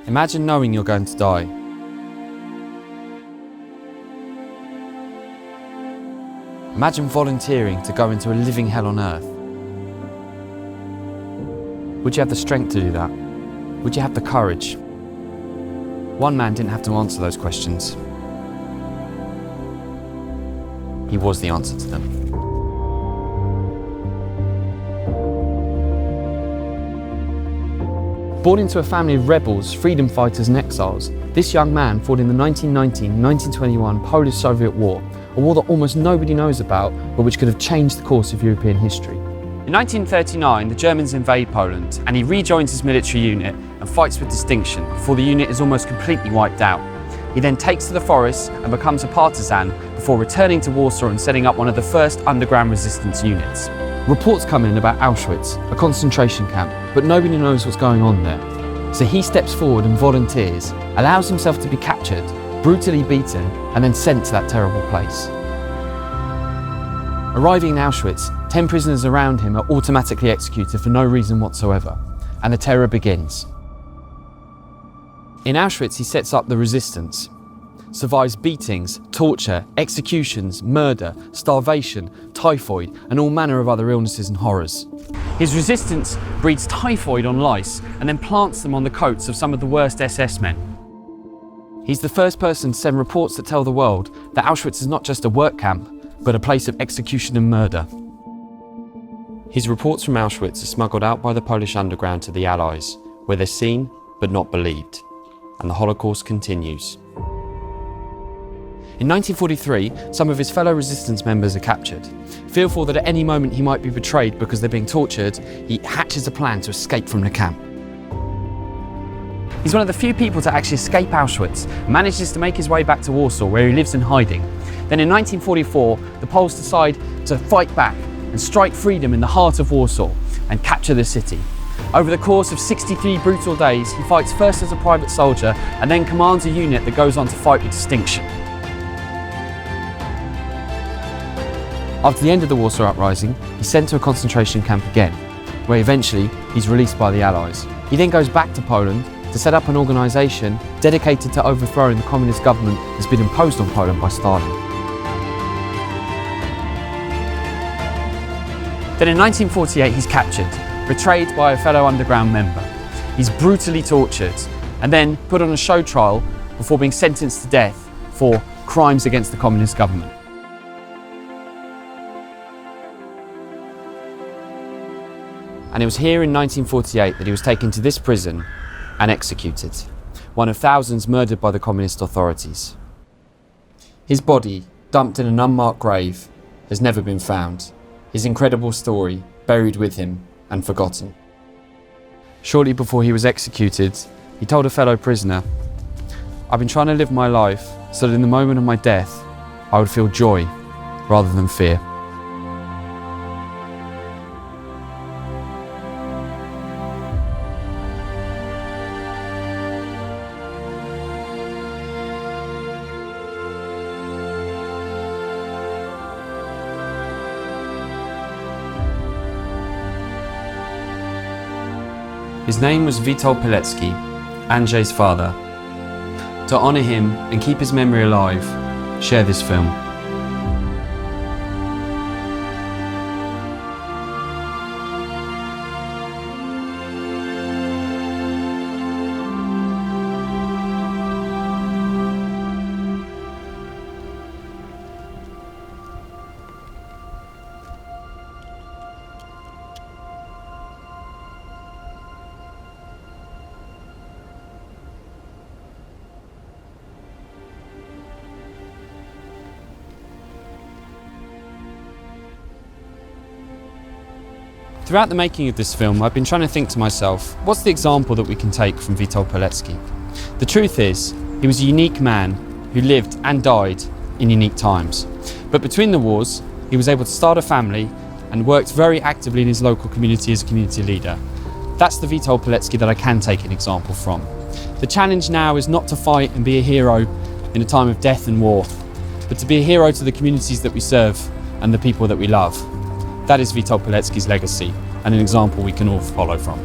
Imagine knowing you're going to die. Imagine volunteering to go into a living hell on earth. Would you have the strength to do that? Would you have the courage? One man didn't have to answer those questions. He was the answer to them. Born into a family of rebels, freedom fighters and exiles, this young man fought in the 1919-1921 Polish-Soviet War, a war that almost nobody knows about, but which could have changed the course of European history. In 1939, the Germans invade Poland, and he rejoins his military unit and fights with distinction before the unit is almost completely wiped out. He then takes to the forests and becomes a partisan before returning to Warsaw and setting up one of the first underground resistance units. Reports come in about Auschwitz, a concentration camp, but nobody knows what's going on there. So he steps forward and volunteers, allows himself to be captured, brutally beaten, and then sent to that terrible place. Arriving in Auschwitz, 10 prisoners around him are automatically executed for no reason whatsoever, and the terror begins. In Auschwitz, he sets up the resistance, survives beatings, torture, executions, murder, starvation, typhoid, and all manner of other illnesses and horrors. His resistance breeds typhoid on lice and then plants them on the coats of some of the worst SS men. He's the first person to send reports that tell the world that Auschwitz is not just a work camp, but a place of execution and murder. His reports from Auschwitz are smuggled out by the Polish underground to the Allies, where they're seen but not believed, and the Holocaust continues. In 1943, some of his fellow resistance members are captured. Fearful that at any moment he might be betrayed because they're being tortured, he hatches a plan to escape from the camp. He's one of the few people to actually escape Auschwitz, and manages to make his way back to Warsaw, where he lives in hiding. Then in 1944, the Poles decide to fight back and strike freedom in the heart of Warsaw and capture the city. Over the course of 63 brutal days, he fights first as a private soldier and then commands a unit that goes on to fight with distinction. After the end of the Warsaw Uprising, he's sent to a concentration camp again, where eventually he's released by the Allies. He then goes back to Poland to set up an organisation dedicated to overthrowing the communist government that's been imposed on Poland by Stalin. Then in 1948 he's captured, betrayed by a fellow underground member. He's brutally tortured and then put on a show trial before being sentenced to death for crimes against the communist government. And it was here in 1948 that he was taken to this prison and executed, one of thousands murdered by the communist authorities. His body, dumped in an unmarked grave, has never been found. His incredible story buried with him and forgotten. Shortly before he was executed, he told a fellow prisoner, "I've been trying to live my life so that in the moment of my death, I would feel joy rather than fear." His name was Witoldzie Pileckim, Andrzej's father. To honour him and keep his memory alive, share this film. Throughout the making of this film, I've been trying to think to myself, what's the example that we can take from Witoldzie Pileckim? The truth is, he was a unique man who lived and died in unique times. But between the wars, he was able to start a family and worked very actively in his local community as a community leader. That's the Witoldzie Pileckim that I can take an example from. The challenge now is not to fight and be a hero in a time of death and war, but to be a hero to the communities that we serve and the people that we love. That is Witoldzie Pileckim's legacy and an example we can all follow from.